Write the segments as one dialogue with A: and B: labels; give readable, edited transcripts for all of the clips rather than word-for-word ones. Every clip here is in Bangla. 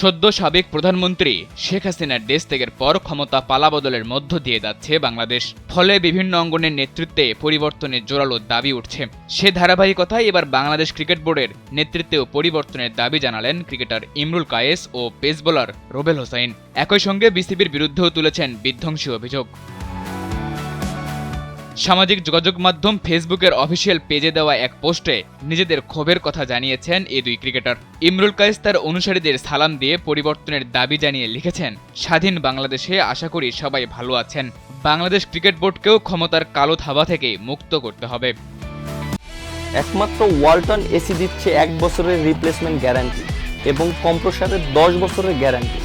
A: সদ্য সাবেক প্রধানমন্ত্রী শেখ হাসিনার দেশ ত্যাগের পর ক্ষমতা পালাবদলের মধ্য দিয়ে যাচ্ছে বাংলাদেশ। ফলে বিভিন্ন অঙ্গনের নেতৃত্বে পরিবর্তনের জোরালো দাবি উঠছে। সে ধারাবাহিকতায় এবার বাংলাদেশ ক্রিকেট বোর্ডের নেতৃত্বেও পরিবর্তনের দাবি জানালেন ক্রিকেটার ইমরুল কায়েস ও পেস বোলার রুবেল হোসেন। একই সঙ্গে বিসিবির বিরুদ্ধেও তুলেছেন বিধ্বংসী অভিযোগ। সামাজিক যোগাযোগ মাধ্যম ফেসবুকের অফিসিয়াল পেজে দেওয়া এক পোস্টে নিজেদের ক্ষোভের কথা জানিয়েছেন এই দুই ক্রিকেটার। ইমরুল কায়েস তার অনুসারীদের সালাম দিয়ে পরিবর্তনের দাবি জানিয়ে লিখেছেন, স্বাধীন বাংলাদেশে আশা করি সবাই ভালো আছেন। বাংলাদেশ ক্রিকেট বোর্ডকেও ক্ষমতার কালো থাবা থেকে মুক্ত করতে হবে।
B: একমাত্র ওয়ালটন এসি দিচ্ছে 1 বছরের রিপ্লেসমেন্ট গ্যারান্টি এবং কম্প্রেসারের 10 বছরের গ্যারান্টি।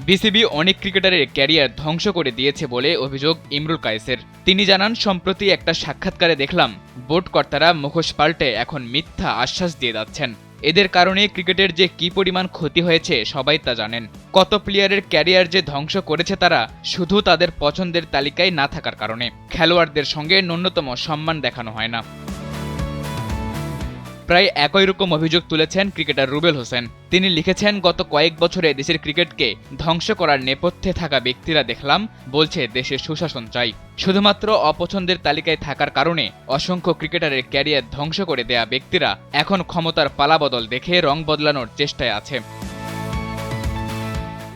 A: বিসিবি অনেক ক্রিকেটারের ক্যারিয়ার ধ্বংস করে দিয়েছে বলে অভিযোগ ইমরুল কায়েসের। তিনি জানান, সম্প্রতি একটা সাক্ষাৎকারে দেখলাম বোর্ড কর্তারা মুখোশ পাল্টে এখন মিথ্যা আশ্বাস দিয়ে যাচ্ছেন। এদের কারণে ক্রিকেটের যে কি পরিমাণ ক্ষতি হয়েছে সবাই তা জানেন। কত প্লেয়ারের ক্যারিয়ার যে ধ্বংস করেছে তারা, শুধু তাদের পছন্দের তালিকায় না থাকার কারণে। খেলোয়াড়দের সঙ্গে ন্যূনতম সম্মান দেখানো হয় না। প্রায় একই রকম অভিযোগ তুলেছেন ক্রিকেটার রুবেল হোসেন। তিনি লিখেছেন, গত কয়েক বছরে দেশের ক্রিকেটকে ধ্বংস করার নেপথ্যে থাকা ব্যক্তিরা দেখলাম বলছে দেশে সুশাসন চাই। শুধুমাত্র অপছন্দের তালিকায় থাকার কারণে অসংখ্য ক্রিকেটারের ক্যারিয়ার ধ্বংস করে দেয়া ব্যক্তিরা এখন ক্ষমতার পালাবদল দেখে রং বদলানোর চেষ্টায় আছে।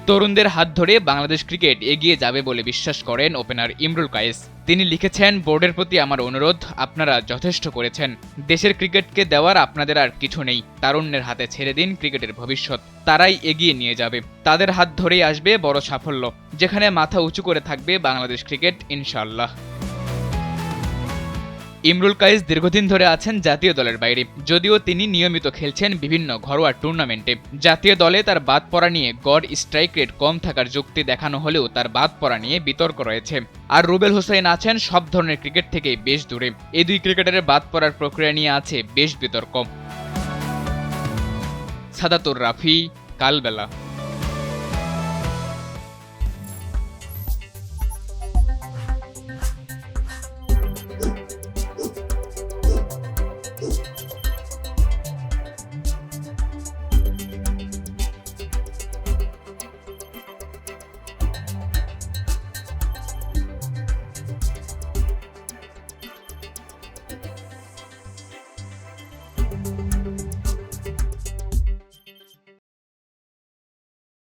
A: তরুণদের হাত ধরে বাংলাদেশ ক্রিকেট এগিয়ে যাবে বলে বিশ্বাস করেন ওপেনার ইমরুল কায়েস। তিনি লিখেছেন, বোর্ডের প্রতি আমার অনুরোধ, আপনারা যথেষ্ট করেছেন। দেশের ক্রিকেটকে দেওয়ার আপনাদের আর কিছু নেই। তারুণ্যের হাতে ছেড়ে দিন ক্রিকেটের ভবিষ্যৎ। তারাই এগিয়ে নিয়ে যাবে। তাদের হাত ধরেই আসবে বড় সাফল্য, যেখানে মাথা উঁচু করে থাকবে বাংলাদেশ ক্রিকেট ইনশাআল্লাহ। ইমরুল কায়েস দীর্ঘদিন ধরে আছেন জাতীয় দলের বাইরে, যদিও তিনি নিয়মিত খেলছেন বিভিন্ন ঘরোয়া টুর্নামেন্টে। জাতীয় দলে তার বাদ পড়া নিয়ে গড় স্ট্রাইক রেট কম থাকার যুক্তি দেখানো হলেও তার বাদ পড়া নিয়ে বিতর্ক রয়েছে। আর রুবেল হোসেন আছেন সব ধরনের ক্রিকেট থেকেই বেশ দূরে। এই দুই ক্রিকেটারের বাদ পড়ার প্রক্রিয়া নিয়ে আছে বেশ বিতর্ক। সাদাতুর রাফি, কালবেলা।